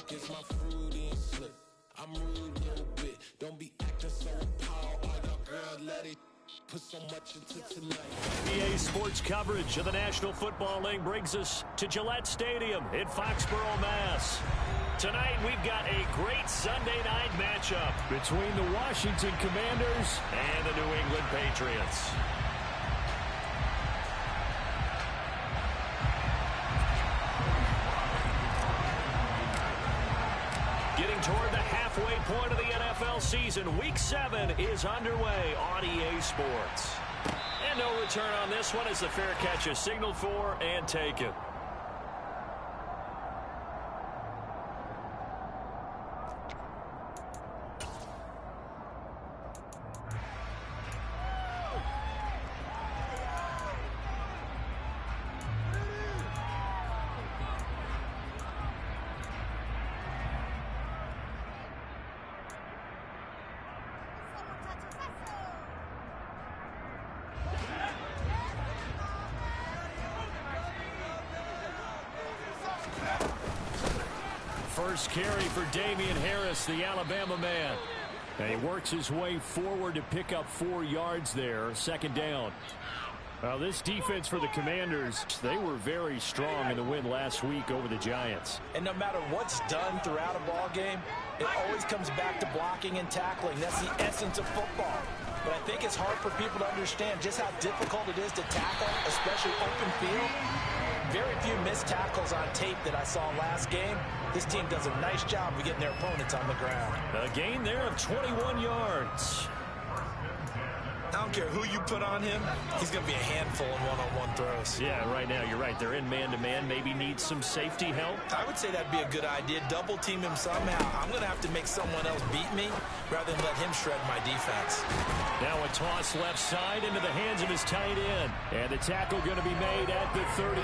Gets my fruity and slip. I'm rude a little bit. Don't be acting so appalled. All y'all girl, let it put so much into tonight. NBA sports coverage of the National Football League brings us to Gillette Stadium in Foxborough, Mass. Tonight, we've got a great Sunday night matchup between the Washington Commanders and the New England Patriots. Getting toward the halfway point of the NFL season, Week 7 is underway on EA Sports. And no return on this one as the fair catch is signaled for and taken. First carry for Damian Harris, the Alabama man. And he works his way forward to pick up 4 yards there, second down. Now this defense for the Commanders, they were very strong in the win last week over the Giants. And no matter what's done throughout a ball game, it always comes back to blocking and tackling. That's the essence of football. But I think it's hard for people to understand just how difficult it is to tackle, especially open field. Very few missed tackles on tape that I saw last game. This team does a nice job of getting their opponents on the ground. A gain there of 21 yards. I don't care who you put on him, he's going to be a handful in one-on-one throws. Yeah, right now, you're right. They're in man-to-man. Maybe need some safety help. I would say that'd be a good idea. Double team him somehow. I'm going to have to make someone else beat me rather than let him shred my defense. Now a toss left side into the hands of his tight end. And the tackle going to be made at the 38.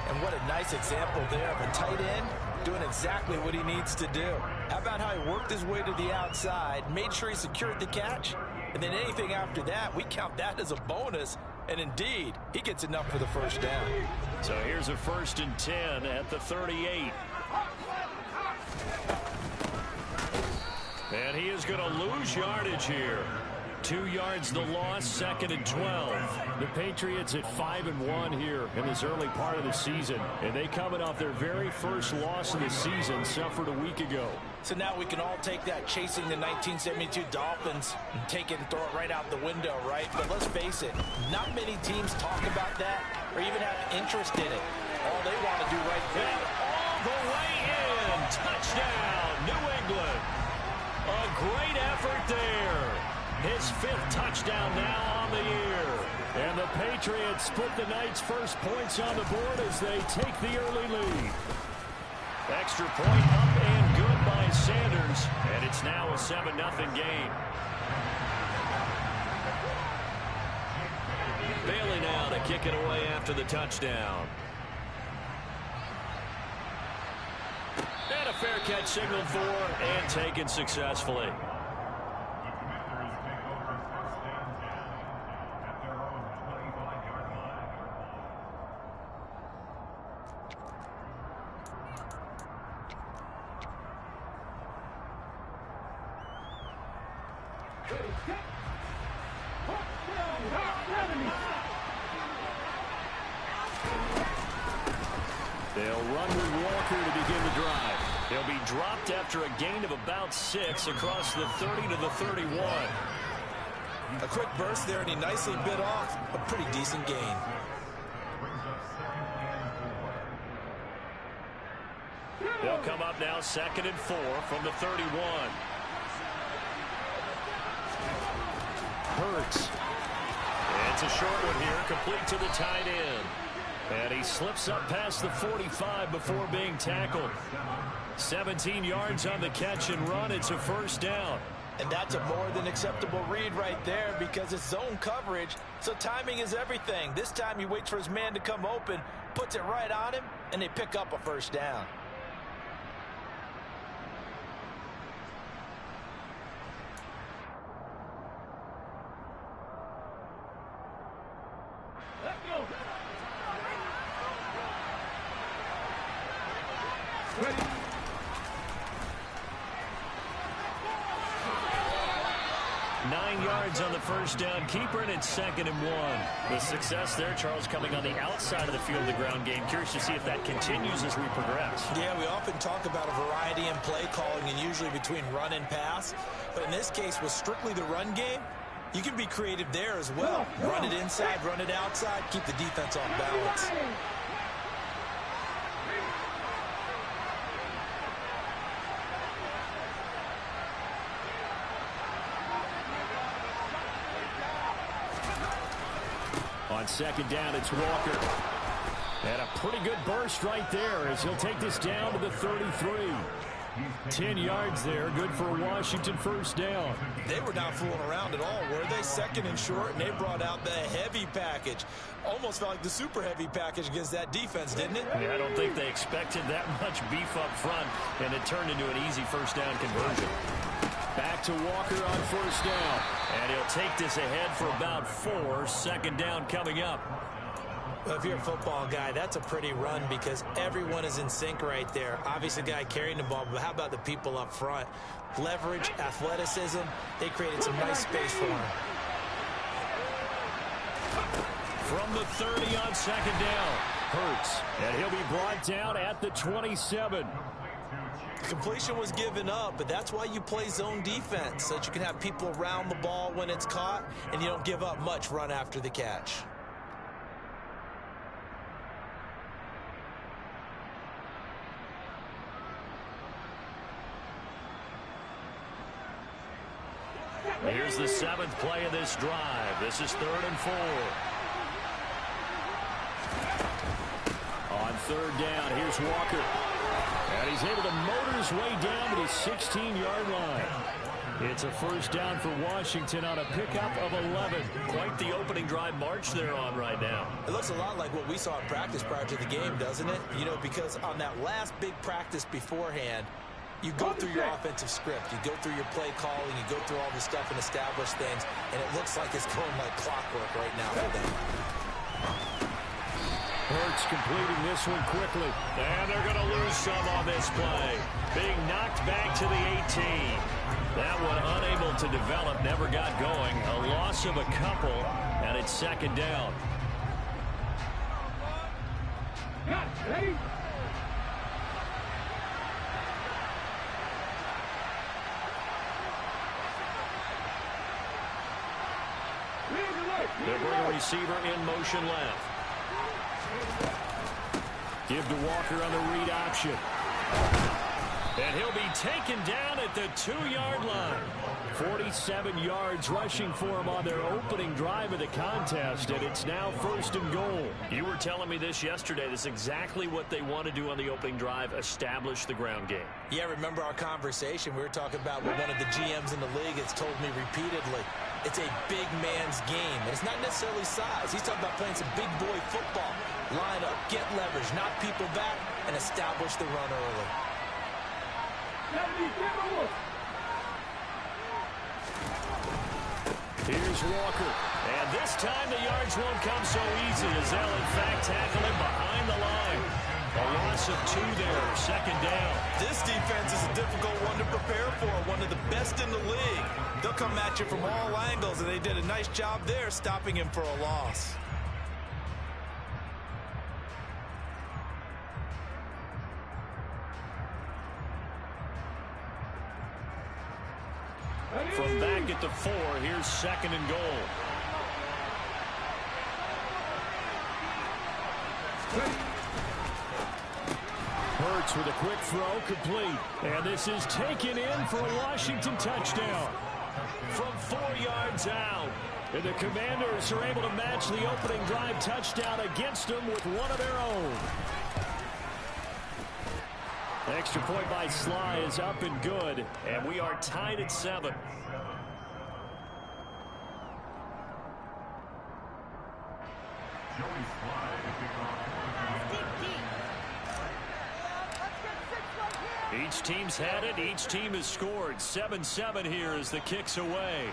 And what a nice example there of a tight end doing exactly what he needs to do. How about how he worked his way to the outside, made sure he secured the catch, and then anything after that, we count that as a bonus. And indeed, he gets enough for the first down. So here's a 1st and 10 at the 38. And he is going to lose yardage here. 2 yards the loss, 2nd and 12. The Patriots at 5-1 here in this early part of the season. And they coming off their very first loss of the season, suffered a week ago. So now we can all take that chasing the 1972 Dolphins and take it and throw it right out the window, right? But let's face it, not many teams talk about that or even have interest in it. All they want to do right now. All the way in. Touchdown, New England. A great effort there. His 5th touchdown now on the year. And the Patriots put the night's first points on the board as they take the early lead. Extra point up and good by Sanders. And it's now a 7-0 game. Bailey now to kick it away after the touchdown. And a fair catch signaled for and taken successfully. They'll run with Walker to begin the drive. He'll be dropped after a gain of about 6 across the 30 to the 31. A quick burst there, and he nicely bit off a pretty decent gain. They'll come up now 2nd and 4 from the 31. Hurts. It's a short one here, complete to the tight end. And he slips up past the 45 before being tackled. 17 yards on the catch and run. It's a first down. And that's a more than acceptable read right there because it's zone coverage, so timing is everything. This time he waits for his man to come open, puts it right on him, and they pick up a first down. Let's go. Ready. yards on the first down keeper, and it's 2nd and 1. The success there, Charles, coming on the outside of the field of the ground game. Curious to see if that continues as we progress. Yeah, we often talk about a variety in play calling and usually between run and pass. But in this case, with strictly the run game, you can be creative there as well. Run it inside, run it outside, keep the defense off balance. On 2nd down, it's Walker. And a pretty good burst right there as he'll take this down to the 33. 10 yards there, good for a Washington first down. They were not fooling around at all, were they? 2nd and short, and they brought out the heavy package. Almost felt like the super heavy package against that defense, didn't it? Yeah, I don't think they expected that much beef up front, and it turned into an easy first down conversion. Back to Walker on first down, and he'll take this ahead for about 4. 2nd down coming up. Well, if you're a football guy, that's a pretty run because everyone is in sync right there. Obviously, the guy carrying the ball, but how about the people up front? Leverage, athleticism, they created some nice space for him. From the 30 on 2nd down, Hurts, and he'll be brought down at the 27. Completion was given up, but that's why you play zone defense, so that you can have people around the ball when it's caught, and you don't give up much run after the catch. Here's the 7th play of this drive. This is 3rd and 4. On 3rd down, here's Walker. And he's able to motor his way down to the 16-yard line. It's a first down for Washington on a pickup of 11. Quite the opening drive march they're on right now. It looks a lot like what we saw in practice prior to the game, doesn't it? You know, because on that last big practice beforehand, you go through your offensive script, you go through your play calling, you go through all the stuff and establish things, and it looks like it's going like clockwork right now for them. Hurts completing this one quickly. And they're going to lose some on this play. Being knocked back to the 18. That one unable to develop, never got going. A loss of a couple, and it's 2nd down. Ready? They'll bring a receiver in motion left. Give to Walker on the read option. And he'll be taken down at the 2-yard line. 47 yards rushing for him on their opening drive of the contest, and it's now 1st and goal. You were telling me this yesterday. This is exactly what they want to do on the opening drive, establish the ground game. Yeah, remember our conversation? We were talking about what one of the GMs in the league has told me repeatedly. It's a big man's game, and it's not necessarily size. He's talking about playing some big boy football. Line up, get leverage, knock people back, and establish the run early. Here's Walker. And this time the yards won't come so easy as they'll in fact tackle him behind the line. A loss of 2 there, 2nd down. This defense is a difficult one to prepare for, one of the best in the league. They'll come at you from all angles, and they did a nice job there stopping him for a loss. From back at the 4, here's 2nd and goal. Hurts with a quick throw, complete. And this is taken in for a Washington touchdown. From 4 yards out. And the Commanders are able to match the opening drive touchdown against them with one of their own. Extra point by Sly is up and good, and we are tied at 7. Each team's had it. Each team has scored. 7-7 here as the kick's away.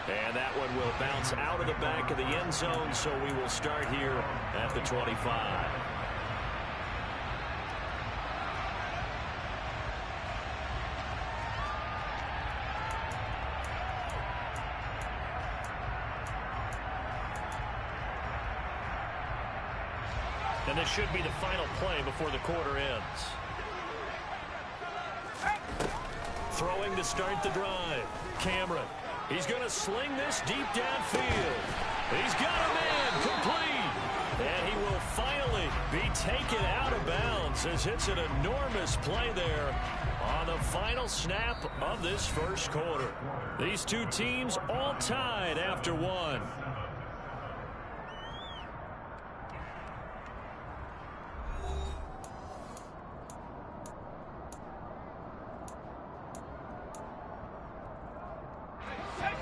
And that one will bounce out of the back of the end zone, so we will start here at the 25. And this should be the final play before the quarter ends. Throwing to start the drive. Cameron. He's going to sling this deep downfield. He's got a man complete. And he will finally be taken out of bounds as it's an enormous play there on the final snap of this first quarter. These two teams all tied after one.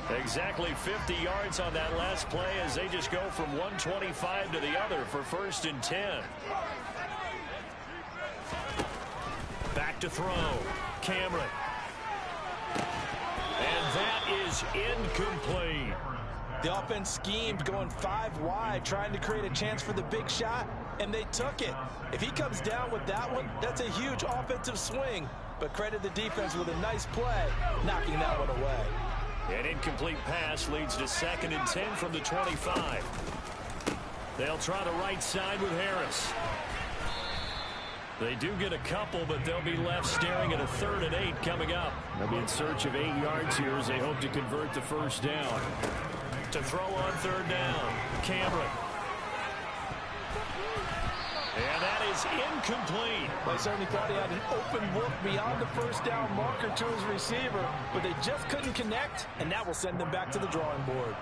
Exactly 50 yards on that last play as they just go from 125 to the other for 1st and 10. Back to throw. Cameron. And that is incomplete. The offense schemed going 5 wide, trying to create a chance for the big shot, and they took it. If he comes down with that one, that's a huge offensive swing. But credit the defense with a nice play, knocking that one away. An incomplete pass leads to 2nd and 10 from the 25. They'll try the right side with Harris. They do get a couple, but they'll be left staring at a 3rd and 8 coming up. They'll be in search of 8 yards here as they hope to convert the first down. To throw on 3rd down, Cameron. And that is incomplete. They certainly thought he had an open look beyond the first down marker to his receiver, but they just couldn't connect, and that will send them back to the drawing board.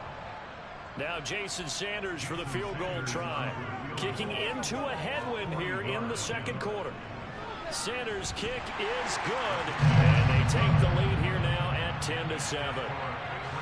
Now Jason Sanders for the field goal try. Kicking into a headwind here in the second quarter. Sanders' kick is good, and they take the lead here now at 10-7.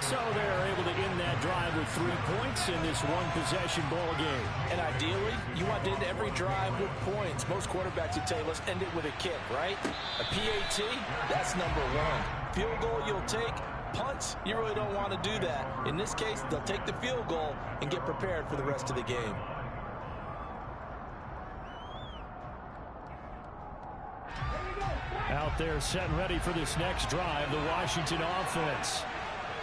So they're able to end that drive with 3 points in this one-possession ball game. And ideally, you want to end every drive with points. Most quarterbacks would tell you, let's end it with a kick, right? A PAT, that's number 1. Field goal you'll take. Punts, you really don't want to do that. In this case, they'll take the field goal and get prepared for the rest of the game. Out there set and ready for this next drive, the Washington offense.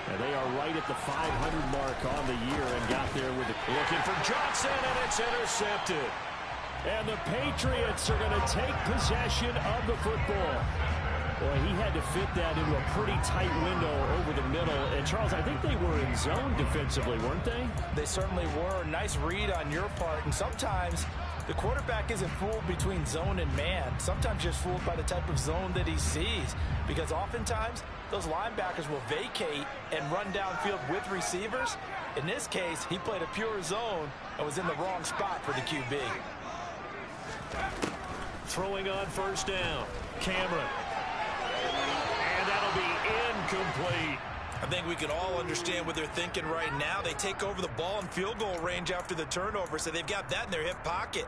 And they are right at the 500 mark on the year and got there with it. Looking for Johnson, and it's intercepted. And the Patriots are going to take possession of the football. Boy, he had to fit that into a pretty tight window over the middle. And, Charles, I think they were in zone defensively, weren't they? They certainly were. Nice read on your part. And sometimes the quarterback isn't fooled between zone and man. Sometimes just fooled by the type of zone that he sees. Because oftentimes those linebackers will vacate and run downfield with receivers. In this case, he played a pure zone and was in the wrong spot for the QB. Throwing on 1st down. Cameron. And that'll be incomplete. I think we can all understand what they're thinking right now. They take over the ball in field goal range after the turnover, so they've got that in their hip pocket.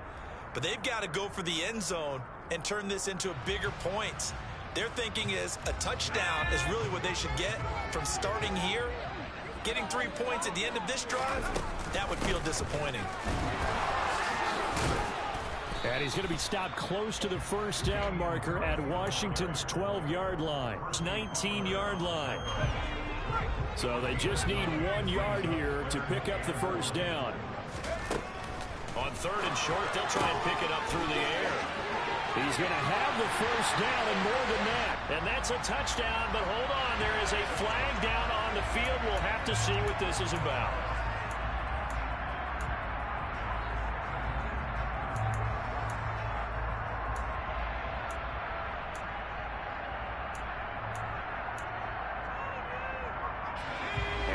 But they've got to go for the end zone and turn this into bigger points. Their thinking is a touchdown is really what they should get from starting here. Getting 3 points at the end of this drive, that would feel disappointing. And he's going to be stopped close to the 1st down marker at Washington's 12-yard line. 19-yard line. So they just need 1 yard here to pick up the 1st down. On 3rd and short, they'll try and pick it up through the air. He's going to have the 1st down and more than that. And that's a touchdown, but hold on. There is a flag down on the field. We'll have to see what this is about.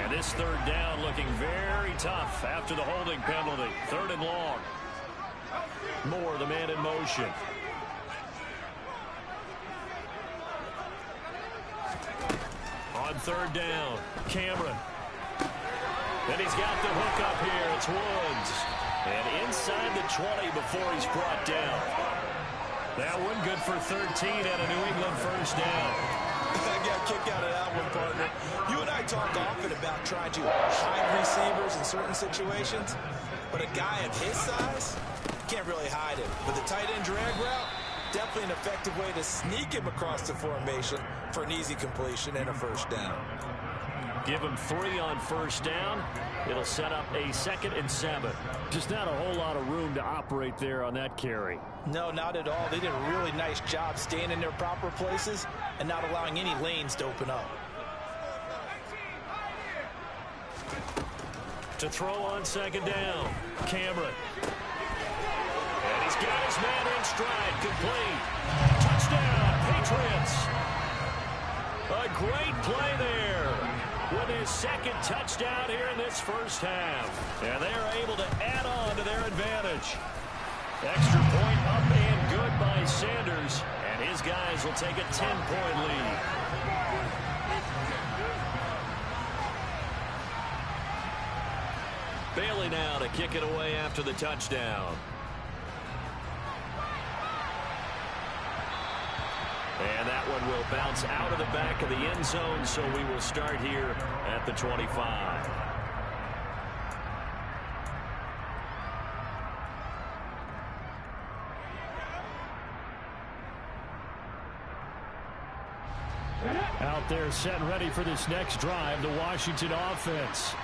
And this 3rd down looking very tough after the holding penalty. 3rd and long. Moore, the man in motion. On 3rd down, Cameron. And he's got the hook up here. It's Woods. And inside the 20 before he's brought down. That one good for 13 and a New England 1st down. I got a kick out of that one, partner. You and I talk often about trying to hide receivers in certain situations, but a guy of his size can't really hide him. But the tight end drag route, definitely an effective way to sneak him across the formation for an easy completion and a 1st down. Give him 3 on first down. It'll set up a 2nd and 7. Just not a whole lot of room to operate there on that carry. No, not at all. They did a really nice job staying in their proper places and not allowing any lanes to open up. To throw on 2nd down, Cameron. And he's got his man in stride, complete. Touchdown, Patriots. A great play there with his 2nd touchdown here in this first half. And they're able to add on to their advantage. Extra point up and good by Sanders. And his guys will take a 10-point lead. Bailey now to kick it away after the touchdown. And that one will bounce out of the back of the end zone, so we will start here at the 25. Out there set and ready for this next drive, the Washington offense.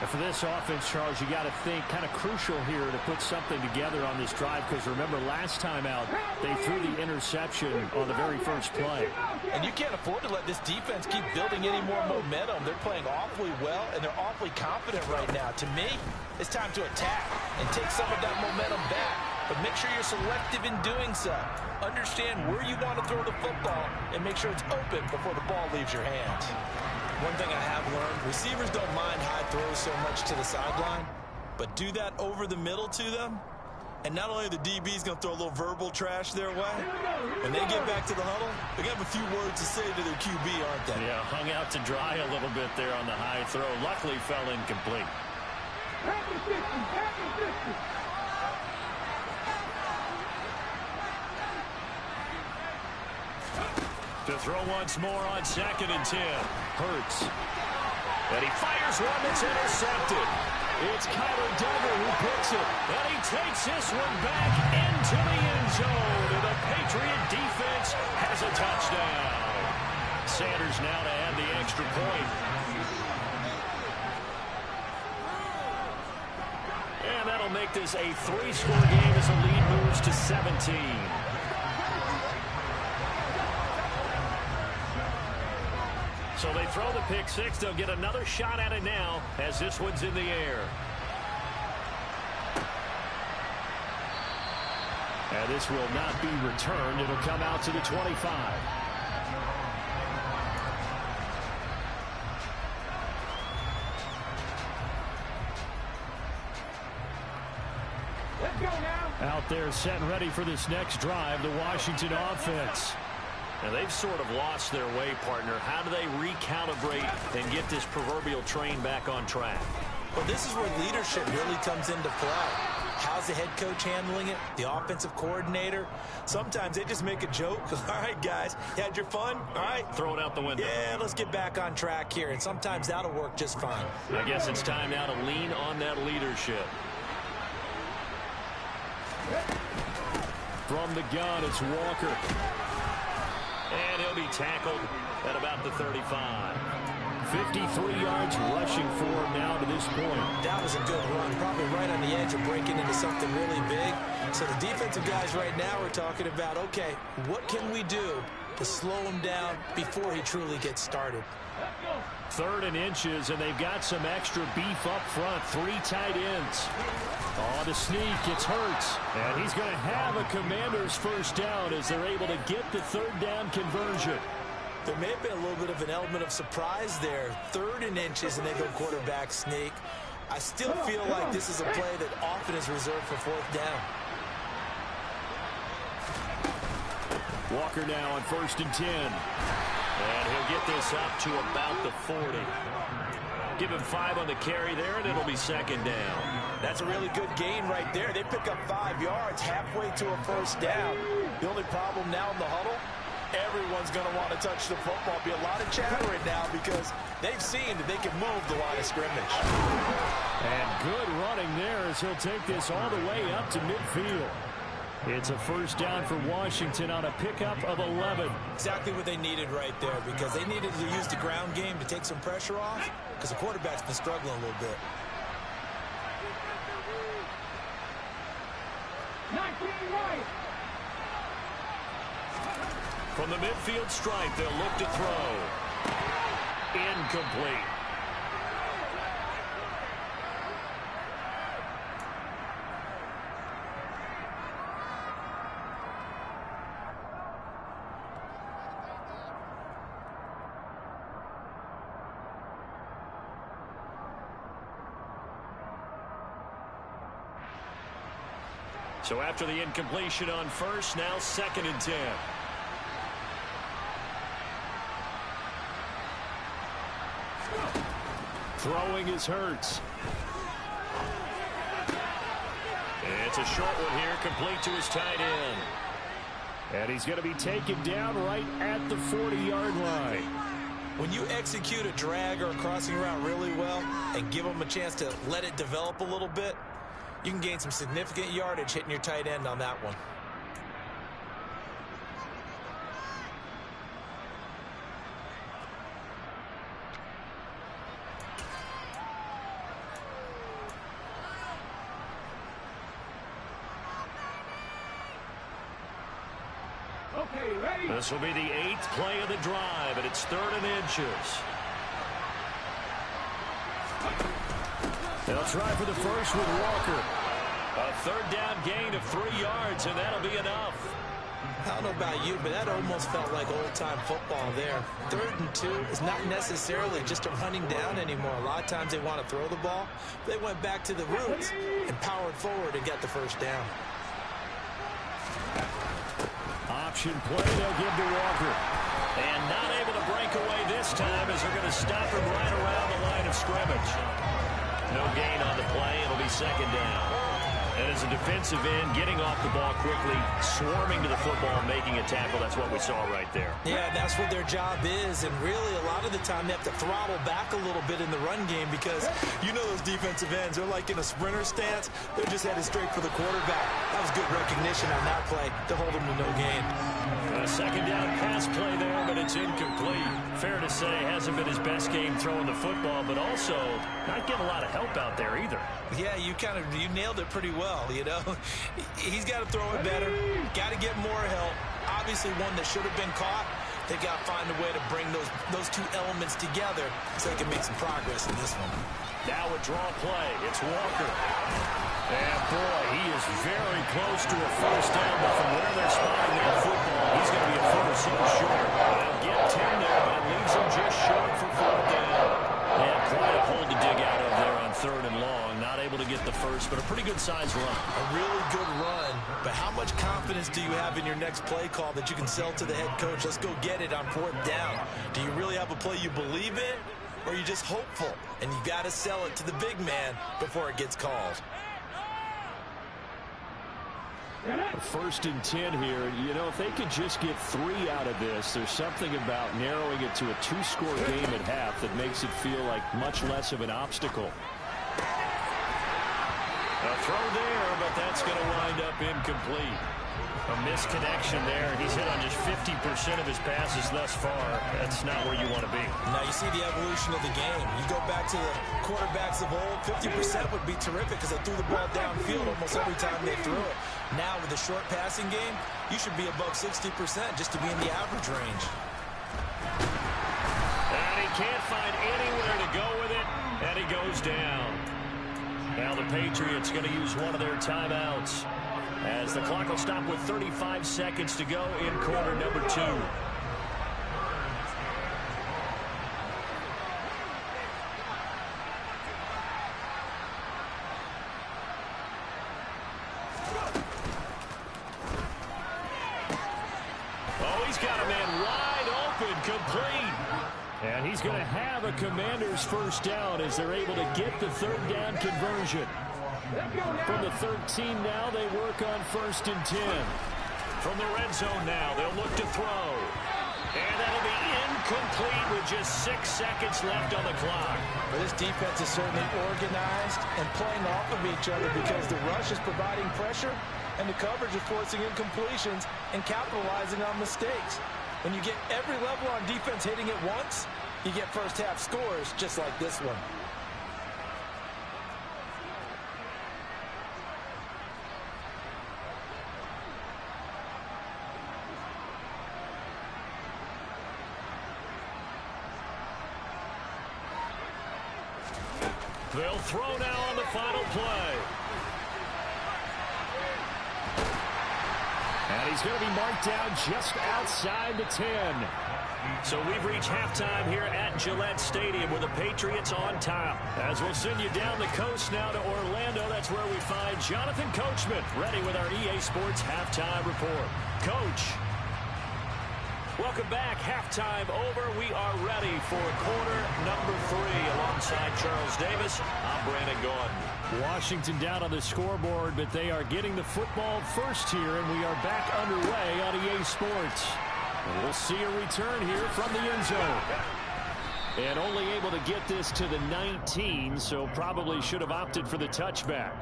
And for this offense, Charles, you got to think kind of crucial here to put something together on this drive, because remember last time out they threw the interception on the very first play. And you can't afford to let this defense keep building any more momentum. They're playing awfully well, and they're awfully confident right now. To me, it's time to attack and take some of that momentum back. But make sure you're selective in doing so. Understand where you want to throw the football and make sure it's open before the ball leaves your hands. One thing I have learned, receivers don't mind high throws so much to the sideline, but do that over the middle to them, and not only are the DBs going to throw a little verbal trash their way, when they get back to the huddle, they're going to have a few words to say to their QB, aren't they? Yeah, hung out to dry a little bit there on the high throw. Luckily fell incomplete. To throw once more on 2nd and 10. Hurts. And he fires one that's intercepted. It's Kyler Duggar who picks it. And he takes this one back into the end zone. And the Patriot defense has a touchdown. Sanders now to add the extra point. And that'll make this a 3-score game as the lead moves to 17. So they throw the pick six. They'll get another shot at it now as this one's in the air. And this will not be returned. It'll come out to the 25. Let's go now. Out there set and ready for this next drive, the Washington offense. And they've sort of lost their way, partner. How do they recalibrate and get this proverbial train back on track? Well, this is where leadership really comes into play. How's the head coach handling it? The offensive coordinator? Sometimes they just make a joke. All right, guys, you had your fun? All right. Throw it out the window. Yeah, let's get back on track here. And sometimes that'll work just fine. I guess it's time now to lean on that leadership. From the gun, it's Walker. And he'll be tackled at about the 35. 53 yards rushing for him now to this point. That was a good run, probably right on the edge of breaking into something really big. So the defensive guys right now are talking about, okay, what can we do to slow him down before he truly gets started? 3rd and inches, and they've got some extra beef up front. 3 tight ends. On the sneak, it's Hurts. And he's going to have a Commander's first down as they're able to get the 3rd down conversion. There may have been a little bit of an element of surprise there. 3rd and inches, and they go quarterback sneak. I still feel like this is a play that often is reserved for 4th down. Walker now on 1st and 10. And he'll get this up to about the 40. Give him 5 on the carry there, and it'll be 2nd down. That's a really good gain right there. They pick up 5 yards halfway to a 1st down. The only problem now in the huddle, everyone's going to want to touch the football. Be a lot of chattering now because they've seen that they can move the line of scrimmage. And good running there as he'll take this all the way up to midfield. It's a first down for Washington on a pickup of 11. Exactly what they needed right there, because they needed to use the ground game to take some pressure off, because the quarterback's been struggling a little bit. 19 right. From the midfield stripe, they'll look to throw. Incomplete. So after the incompletion on first, now 2nd and 10. Throwing is Hurts. It's a short one here, complete to his tight end. And he's going to be taken down right at the 40-yard line. When you execute a drag or a crossing route really well and give them a chance to let it develop a little bit, you can gain some significant yardage hitting your tight end on that one. Okay, ready? This will be the 8th play of the drive, and it's 3rd and inches. They'll try for the first with Walker. A 3rd down gain of 3 yards, and that'll be enough. I don't know about you, but that almost felt like old-time football there. 3rd and 2 is not necessarily just a running down anymore. A lot of times they want to throw the ball. They went back to the roots and powered forward and got the first down. Option play, they'll give to Walker. And not able to break away this time as they're going to stop him right around the line of scrimmage. No gain on the play. It'll be 2nd down. And as a defensive end, getting off the ball quickly, swarming to the football, making a tackle, that's what we saw right there. Yeah, that's what their job is. And really, a lot of the time, they have to throttle back a little bit in the run game because you know those defensive ends, they're like in a sprinter stance. They're just headed straight for the quarterback. That was good recognition on that play to hold them to no gain. A 2nd down pass play there, but it's incomplete. Fair to say, hasn't been his best game throwing the football, but also not getting a lot of help out there either. Yeah, you nailed it pretty well, you know. He's got to throw it better, got to get more help. Obviously one that should have been caught. They got to find a way to bring those two elements together so they can make some progress in this one. Now a draw play. It's Walker. And boy, he is very close to a first down, but from where they're spotting that football, he's going to be a foot or so short. They'll get 10 there, but it leaves him just short for 4th down. And quite a hole to dig out of there on 3rd and long. Not able to get the first, but a pretty good-sized run. A really good run, but how much confidence do you have in your next play call that you can sell to the head coach? Let's go get it on 4th down. Do you really have a play you believe in, or are you just hopeful? And you got to sell it to the big man before it gets called. 1st and 10 here. You know, if they could just get 3 out of this, there's something about narrowing it to a 2-score game at half that makes it feel like much less of an obstacle. A throw there, but that's going to wind up incomplete. A misconnection there. He's hit on just 50% of his passes thus far. That's not where you want to be. Now you see the evolution of the game. You go back to the quarterbacks of old, 50% would be terrific because they threw the ball downfield almost every time they threw it. Now with the short passing game, you should be above 60% just to be in the average range. And he can't find anywhere to go with it, and he goes down. Now the Patriots going to use one of their timeouts as the clock will stop with 35 seconds to go in quarter number 2. Oh, he's got a man wide open, complete. And he's going to have a Commander's first down as they're able to get the 3rd down conversion. From the 13 now, they work on 1st and 10. From the red zone now, they'll look to throw. And that'll be incomplete with just 6 seconds left on the clock. But this defense is certainly organized and playing off of each other because the rush is providing pressure And the coverage is forcing incompletions and capitalizing on mistakes. When you get every level on defense hitting it once, you get first half scores just like this one. They'll throw now on the final play. And he's going to be marked down just outside the 10. So we've reached halftime here at Gillette Stadium with the Patriots on top. As we'll send you down the coast now to Orlando, that's where we find Jonathan Coachman ready with our EA Sports halftime report. Coach. Welcome back. Halftime over. We are ready for quarter number 3. Alongside Charles Davis, I'm Brandon Gordon. Washington down on the scoreboard, but they are getting the football first here, and we are back underway on EA Sports. And we'll see a return here from the end zone. And only able to get this to the 19, so probably should have opted for the touchback.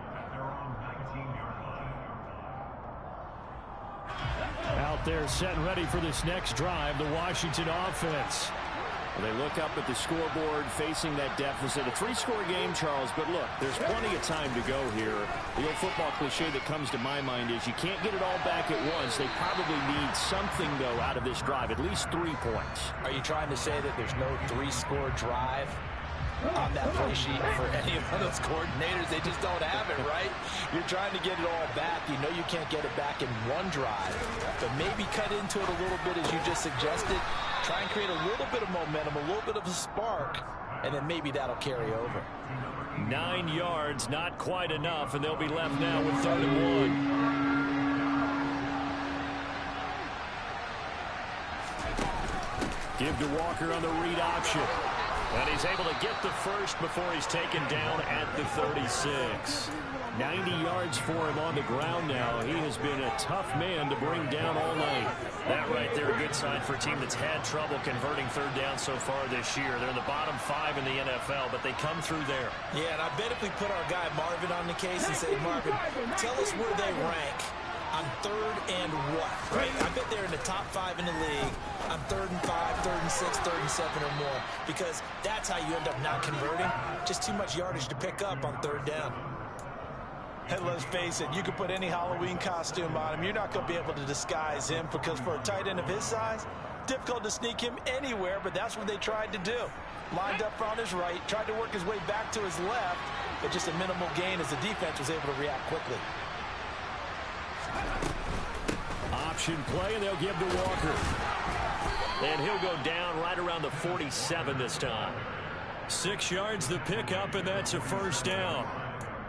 Out there set and ready for this next drive, the Washington offense. Well, they look up at the scoreboard facing that deficit. A 3-score game, Charles, but look, there's plenty of time to go here. The old football cliche that comes to my mind is you can't get it all back at once. They probably need something, though, out of this drive, at least 3 points. Are you trying to say that there's no 3-score drive on that play sheet for any of those coordinators? They just don't have it, right? You're trying to get it all back. You know you can't get it back in one drive, but maybe cut into it a little bit as you just suggested. Try and create a little bit of momentum, a little bit of a spark, and then maybe that'll carry over. 9 yards, not quite enough, and they'll be left now with 3rd and 1. Give to Walker on the read option. And he's able to get the first before he's taken down at the 36. 90 yards for him on the ground now. He has been a tough man to bring down all night. That right there, a good sign for a team that's had trouble converting 3rd down so far this year. They're in the bottom 5 in the NFL, but they come through there. Yeah, and I bet if we put our guy Marvin on the case and say, Marvin, tell us where they rank on 3rd and what, right? I bet they're in the top 5 in the league on 3rd and 5, 3rd and 6, 3rd and 7 or more, because that's how you end up not converting. Just too much yardage to pick up on 3rd down. And let's face it, you could put any Halloween costume on him. You're not going to be able to disguise him, because for a tight end of his size, difficult to sneak him anywhere, but that's what they tried to do. Lined up on his right, tried to work his way back to his left, but just a minimal gain as the defense was able to react quickly. Option play, and they'll give to Walker. And he'll go down right around the 47 this time. 6 yards the pickup, and that's a 1st down.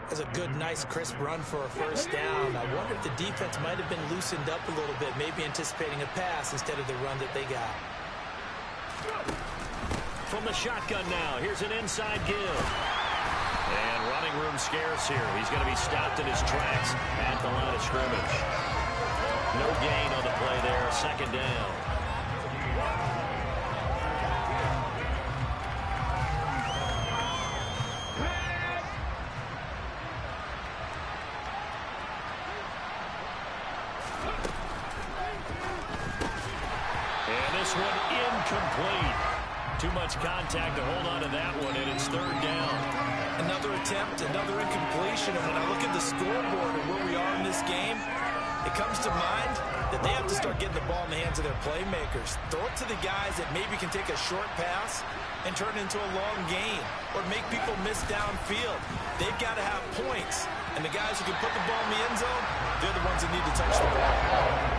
That's a good, nice, crisp run for a 1st down. I wonder if the defense might have been loosened up a little bit, maybe anticipating a pass instead of the run that they got. From the shotgun now, here's an inside give. And running room scarce here. He's going to be stopped in his tracks at the line of scrimmage. No gain on the play there, 2nd down. This one incomplete. Too much contact to hold on to that one, and it's 3rd down. Another attempt, another incompletion, and when I look at the scoreboard and where we are in this game, it comes to mind that they have to start getting the ball in the hands of their playmakers. Throw it to the guys that maybe can take a short pass and turn it into a long gain, or make people miss downfield. They've got to have points, and the guys who can put the ball in the end zone, they're the ones that need to touch the ball.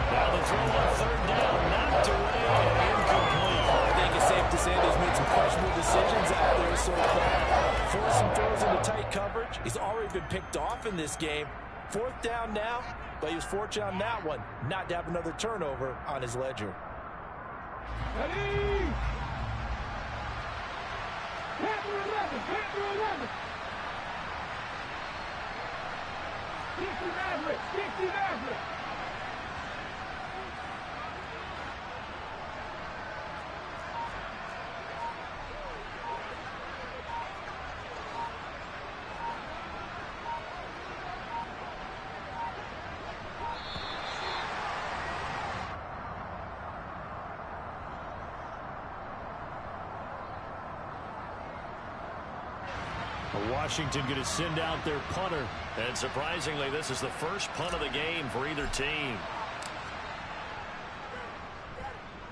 Now the throw on 3rd down, knocked away and incomplete. I think it's safe to say that he's made some questionable decisions out there so far. Forced some throws into tight coverage. He's already been picked off in this game. 4th down now, but he was fortunate on that one not to have another turnover on his ledger. Ready? Panther 11, Panther 11. 60 Maverick, 60 Maverick. Washington going to send out their punter. And surprisingly, this is the first punt of the game for either team.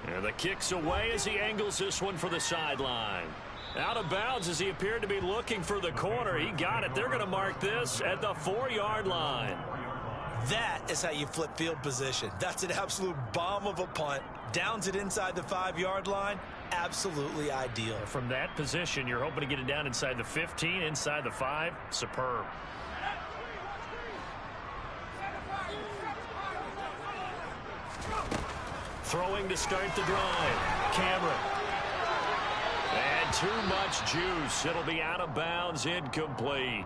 And the kick's away as he angles this one for the sideline. Out of bounds as he appeared to be looking for the corner. He got it. They're going to mark this at the 4-yard line. That is how you flip field position. That's an absolute bomb of a punt. Downs it inside the 5-yard line. Absolutely ideal. From that position, you're hoping to get it down inside the 15, inside the 5. Superb. Throwing to start the drive. Cameron. And too much juice. It'll be out of bounds, incomplete.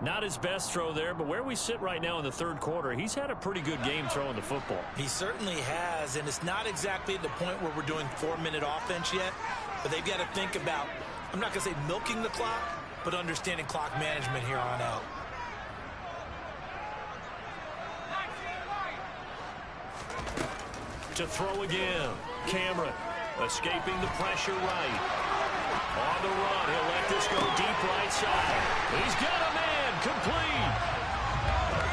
Not his best throw there, but where we sit right now in the third quarter, he's had a pretty good game throwing the football. He certainly has, and it's not exactly at the point where we're doing 4-minute offense yet, but they've got to think about, I'm not going to say milking the clock, but understanding clock management here on out. To throw again. Cameron escaping the pressure right. On the run, he'll let this go deep right side. He's got a man, complete.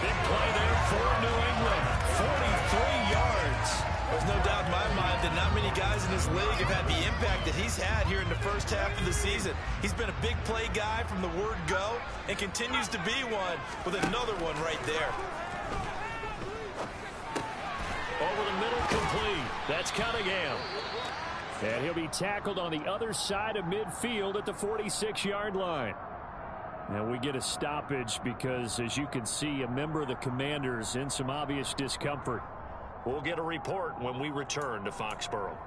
Big play there for New England. 43 yards. There's no doubt in my mind that not many guys in this league have had the impact that he's had here in the first half of the season. He's been a big play guy from the word go and continues to be one with another one right there. Over the middle, complete. That's Cunningham. And he'll be tackled on the other side of midfield at the 46-yard line. And we get a stoppage because, as you can see, a member of the Commanders in some obvious discomfort. We'll get a report when we return to Foxborough.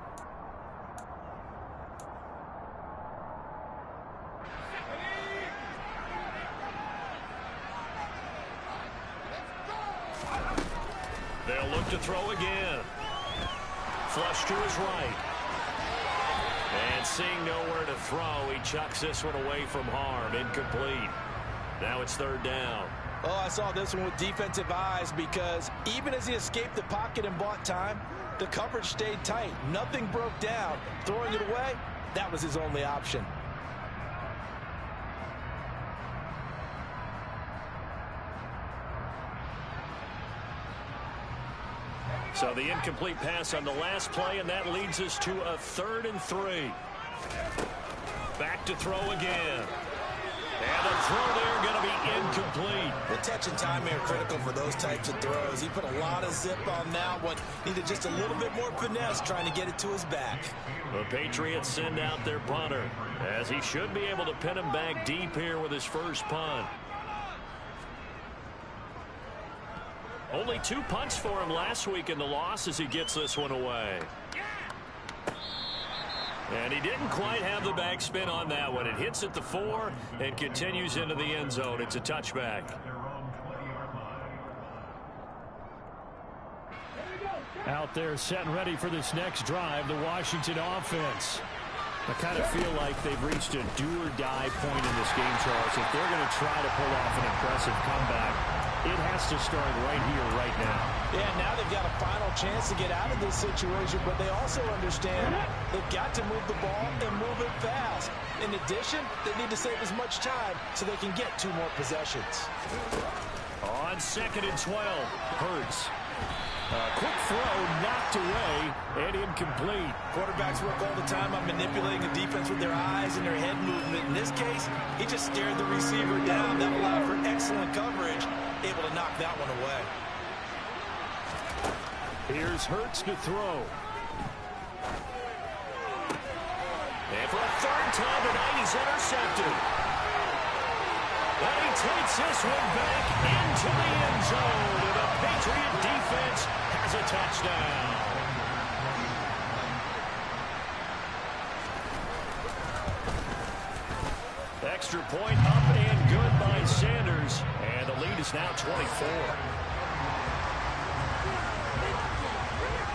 They'll look to throw again. Flush to his right. And seeing nowhere to throw, he chucks this one away from harm. Incomplete. Now it's third down. Oh, I saw this one with defensive eyes because even as he escaped the pocket and bought time, the coverage stayed tight. Nothing broke down. Throwing it away, that was his only option. So the incomplete pass on the last play, and that leads us to a 3rd and 3. Back to throw again. And the throw there going to be incomplete. The touch and time are critical for those types of throws. He put a lot of zip on that one. Needed just a little bit more finesse trying to get it to his back. The Patriots send out their punter, as he should be able to pin him back deep here with his first punt. Only 2 punts for him last week in the loss as he gets this one away. And he didn't quite have the backspin on that one. It hits at the 4 and continues into the end zone. It's a touchback. Out there set and ready for this next drive, the Washington offense. I kind of feel like they've reached a do-or-die point in this game, Charles. If they're going to try to pull off an impressive comeback, it has to start right here, right now. Yeah, now they've got a final chance to get out of this situation, but they also understand they've got to move the ball and move it fast. In addition, they need to save as much time so they can get 2 more possessions. On 2nd and 12, Hurts. A quick throw knocked away and incomplete. Quarterbacks work all the time on manipulating the defense with their eyes and their head movement. In this case, he just stared the receiver down. That allowed for excellent coverage, able to knock that one away. Here's Hurts to throw. And for a 3rd time tonight, he's intercepted. And he takes this one back into the end zone. And the Patriot defense has a touchdown. Extra point up and good by Sanders. And the lead is now 24.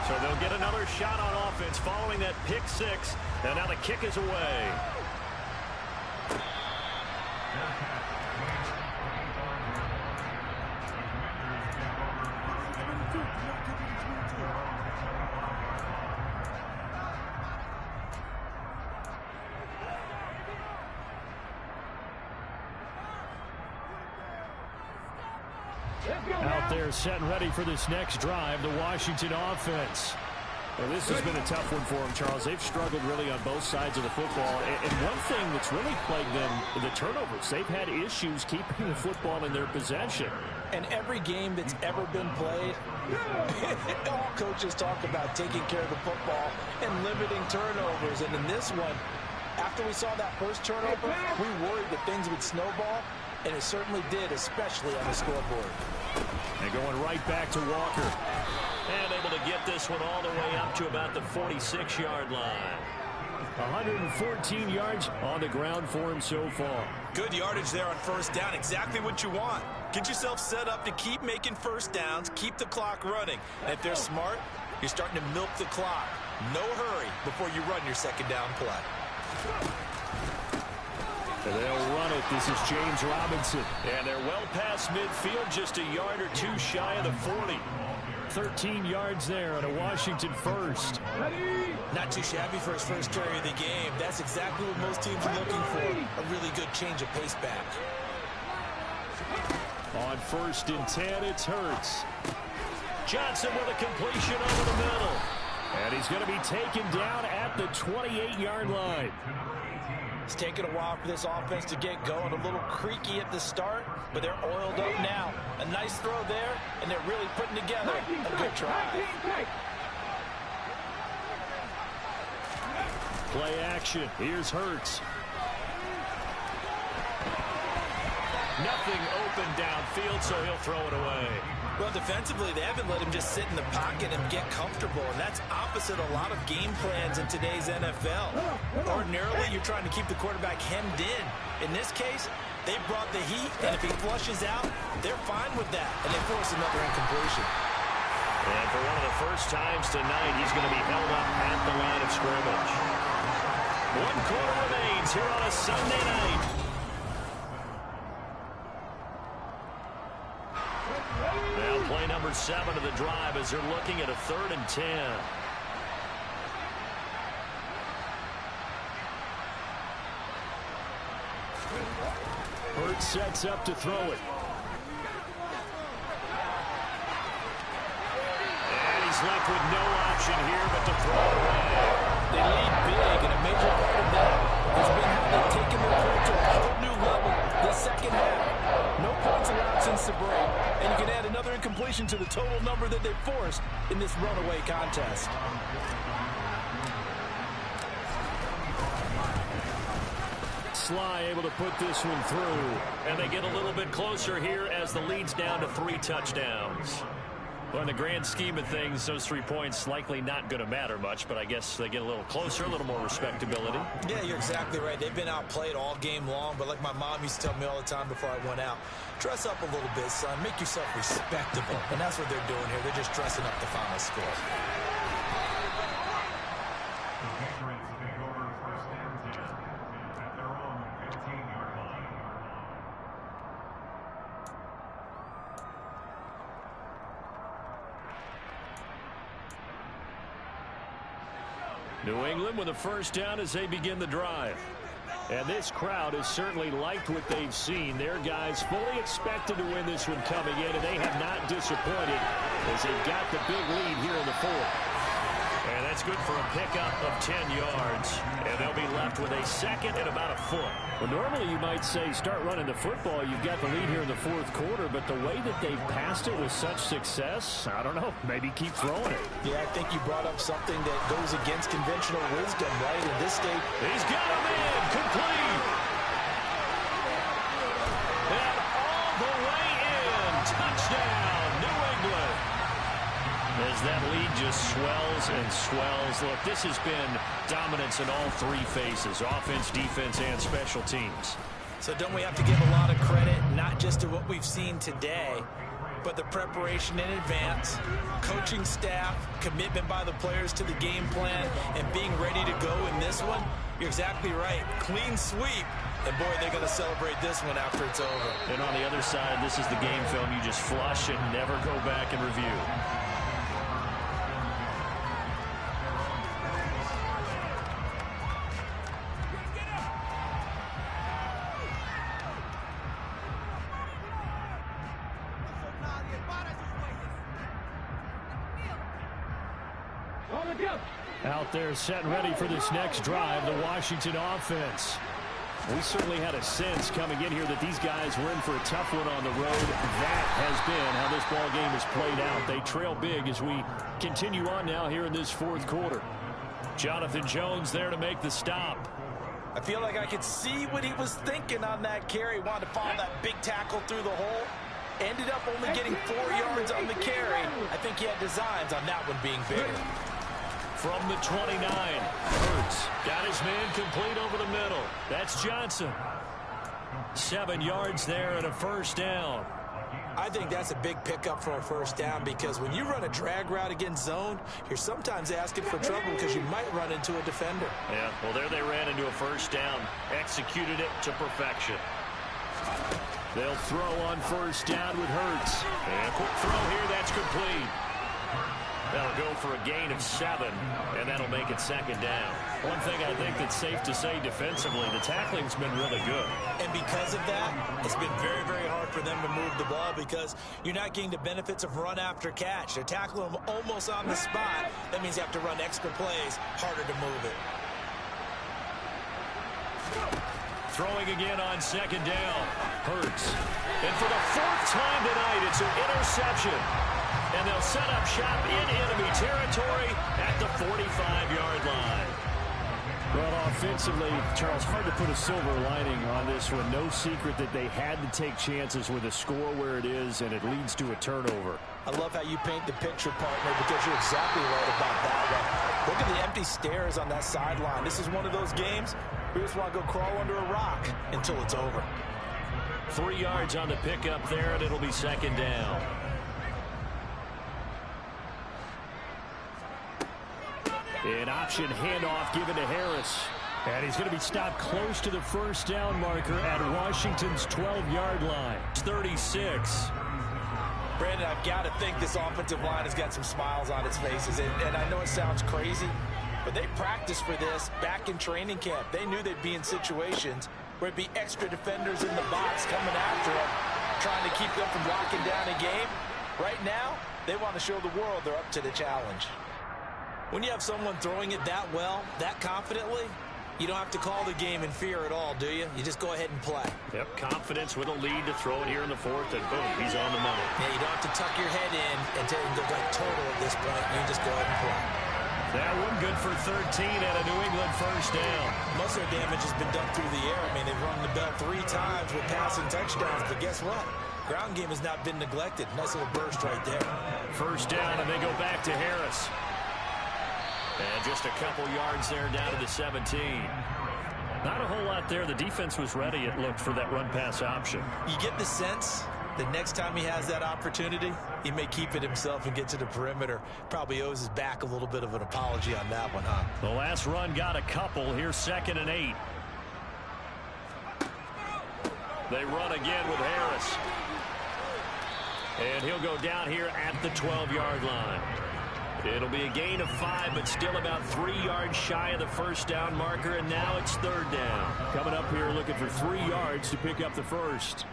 So they'll get another shot on offense following that pick 6. And now the kick is away. Out there set and ready for this next drive, the Washington offense. Well, this has been a tough one for them, Charles. They've struggled really on both sides of the football. And one thing that's really plagued them, the turnovers. They've had issues keeping the football in their possession. And every game that's ever been played, all coaches talk about taking care of the football and limiting turnovers. And in this one, after we saw that first turnover, we worried that things would snowball, and it certainly did, especially on the scoreboard. And going right back to Walker. And able to get this one all the way up to about the 46-yard line. 114 yards on the ground for him so far. Good yardage there on first down. Exactly what you want. Get yourself set up to keep making first downs, keep the clock running. And if they're smart, you're starting to milk the clock. No hurry before you run your second down play. And they'll run it. This is James Robinson. And they're well past midfield, just a yard or two shy of the 40. 13 yards there on a Washington first. Not too shabby for his first carry of the game. That's exactly what most teams are looking for. A really good change of pace back. On 1st and 10, it's Hurts. Johnson with a completion over the middle. And he's going to be taken down at the 28-yard line. It's taken a while for this offense to get going. A little creaky at the start, but they're oiled up now. A nice throw there, and they're really putting together a good drive. Play action. Here's Hurts. Nothing open downfield, so he'll throw it away. Well, defensively, they haven't let him just sit in the pocket and get comfortable, and that's opposite a lot of game plans in today's NFL. Ordinarily, you're trying to keep the quarterback hemmed in. In this case, they brought the heat, and if he flushes out, they're fine with that, and they force another incompletion. And for one of the first times tonight, he's going to be held up at the line of scrimmage. 1 quarter remains here on a Sunday night. Now play number 7 of the drive as they're looking at a 3rd and 10. Hurts sets up to throw it. And he's left with no option here but to throw it away. They lead big, and a major part of that has been how they've taken their play to a whole new level this second half. No points allowed since the break, and you can add another incompletion to the total number that they forced in this runaway contest. Sly able to put this one through. And they get a little bit closer here as the lead's down to 3 touchdowns. Well, in the grand scheme of things, those 3 points likely not going to matter much, but I guess they get a little closer, a little more respectability. Yeah, you're exactly right. They've been outplayed all game long, but like my mom used to tell me all the time before I went out, dress up a little bit, son. Make yourself respectable. And that's what they're doing here. They're just dressing up the final score. New England with a first down as they begin the drive. And this crowd has certainly liked what they've seen. Their guys fully expected to win this one coming in, and they have not disappointed as they've got the big lead here in the 4th. And that's good for a pickup of 10 yards. And they'll be left with a second and about a foot. Well, normally you might say start running the football. You've got the lead here in the 4th quarter, but the way that they've passed it with such success, I don't know, maybe keep throwing it. Yeah, I think you brought up something that goes against conventional wisdom, right? In this state, he's got him in, complete. And all the way in, touchdown, New England. As that lead just swells and swells. Look, this has been dominance in all 3 phases, offense, defense, and special teams. So don't we have to give a lot of credit, not just to what we've seen today, but the preparation in advance, coaching staff, commitment by the players to the game plan, and being ready to go in this one? You're exactly right. Clean sweep. And, boy, they're going to celebrate this one after it's over. And on the other side, this is the game film you just flush and never go back and review. All together. Out there set and ready for this next drive, the Washington offense. We certainly had a sense coming in here that these guys were in for a tough one on the road. That has been how this ball game has played out. They trail big as we continue on now here in this fourth quarter. Jonathan Jones there to make the stop. I feel like I could see what he was thinking on that carry. Wanted to follow that big tackle through the hole. Ended up only getting 4 yards on the carry. I think he had designs on that one being bigger. From the 29, Hurts got his man complete over the middle. That's Johnson. 7 yards there and a first down. I think that's a big pickup for a first down because when you run a drag route against zone, you're sometimes asking for trouble because you might run into a defender. Yeah, well, there they ran into a first down. Executed it to perfection. They'll throw on first down with Hurts. And quick throw here, that's complete. That'll go for a gain of 7, and that'll make it second down. One thing I think that's safe to say defensively, the tackling's been really good. And because of that, it's been very, very hard for them to move the ball because you're not getting the benefits of run after catch. They're tackling them almost on the spot. That means you have to run extra plays, harder to move it. Throwing again on second down. Hurts. And for the 4th time tonight, it's an interception. And they'll set up shop in enemy territory at the 45-yard line. Well, offensively, Charles, hard to put a silver lining on this one. No secret that they had to take chances with a score where it is, and it leads to a turnover. I love how you paint the picture, partner, because you're exactly right about that one. Look at the empty stares on that sideline. This is one of those games where you just want to go crawl under a rock until it's over. 3 yards on the pickup there, and it'll be second down. An option handoff given to Harris. And he's going to be stopped close to the first down marker at Washington's 12-yard line. It's 36. Brandon, I've got to think this offensive line has got some smiles on its faces. And I know it sounds crazy, but they practiced for this back in training camp. They knew they'd be in situations where it'd be extra defenders in the box coming after them, trying to keep them from locking down a game. Right now, they want to show the world they're up to the challenge. When you have someone throwing it that well, that confidently, you don't have to call the game in fear at all, do you? You just go ahead and play. Yep, confidence with a lead to throw it here in the 4th, and boom, he's on the money. Yeah, you don't have to tuck your head in and go total at this point. You just go ahead and play. That one good for 13 and a New England first down. Most of their damage has been done through the air. I mean, they've rung the bell 3 times with passing touchdowns, but guess what? Ground game has not been neglected. Nice little burst right there. First down, and they go back to Harris. And just a couple yards there down to the 17. Not a whole lot there. The defense was ready, it looked, for that run-pass option. You get the sense that next time he has that opportunity, he may keep it himself and get to the perimeter. Probably owes his back a little bit of an apology on that one, huh? The last run got a couple. Here's 2nd and 8. They run again with Harris. And he'll go down here at the 12-yard line. It'll be a gain of 5, but still about 3 yards shy of the first down marker, and now it's 3rd down. Coming up here looking for 3 yards to pick up the first.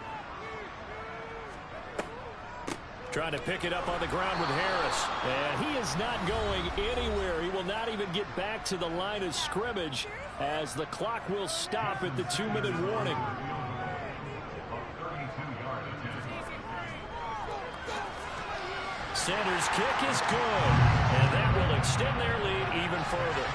Trying to pick it up on the ground with Harris. And he is not going anywhere. He will not even get back to the line of scrimmage as the clock will stop at the 2-minute warning. Sanders' kick is good, and that will extend their lead even further.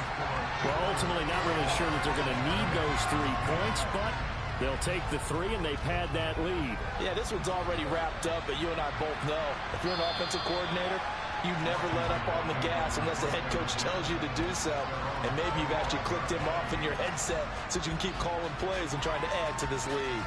Well, ultimately not really sure that they're going to need those 3 points, but they'll take the 3, and they've had that lead. Yeah, this one's already wrapped up, but you and I both know if you're an offensive coordinator, you never let up on the gas unless the head coach tells you to do so. And maybe you've actually clicked him off in your headset so you can keep calling plays and trying to add to this lead.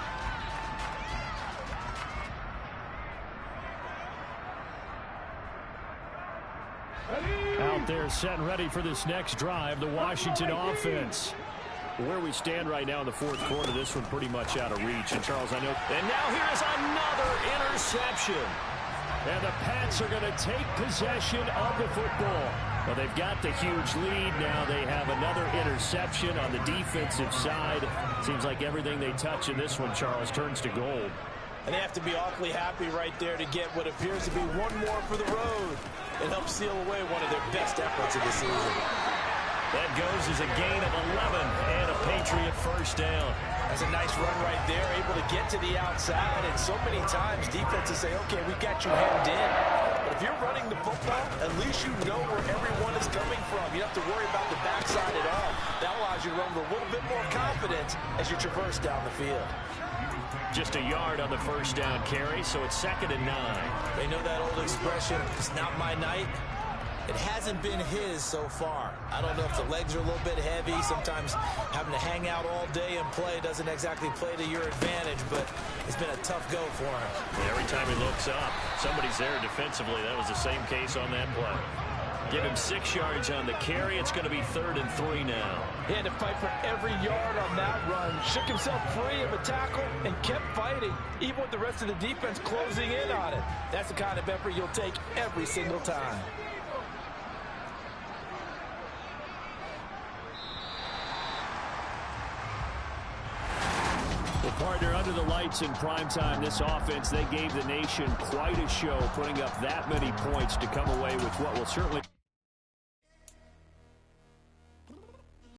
Out there set and ready for this next drive, the Washington offense. Where we stand right now in the 4th quarter, this one pretty much out of reach. And Charles, I know. And now here is another interception. And the Pats are going to take possession of the football. Well, they've got the huge lead. Now they have another interception on the defensive side. Seems like everything they touch in this one, Charles, turns to gold. And they have to be awfully happy right there to get what appears to be one more for the road. It helped seal away one of their best efforts of the season. That goes as a gain of 11 and a Patriot first down. That's a nice run right there, able to get to the outside. And so many times defenses say, okay, we got you hemmed in. But if you're running the football, at least you know where everyone is coming from. You don't have to worry about the backside at all. That allows you to run with a little bit more confidence as you traverse down the field. Just a yard on the first down carry, so it's 2nd and 9. They know that old expression, it's not my night. It hasn't been his so far. I don't know if the legs are a little bit heavy. Sometimes having to hang out all day and play doesn't exactly play to your advantage, but it's been a tough go for him. And every time he looks up, somebody's there defensively. That was the same case on that play. Give him 6 yards on the carry. It's going to be 3rd and 3 now. He had to fight for every yard on that run. Shook himself free of a tackle and kept fighting, even with the rest of the defense closing in on it. That's the kind of effort you'll take every single time. Well, partner, under the lights in primetime, this offense, they gave the nation quite a show, putting up that many points to come away with what will certainly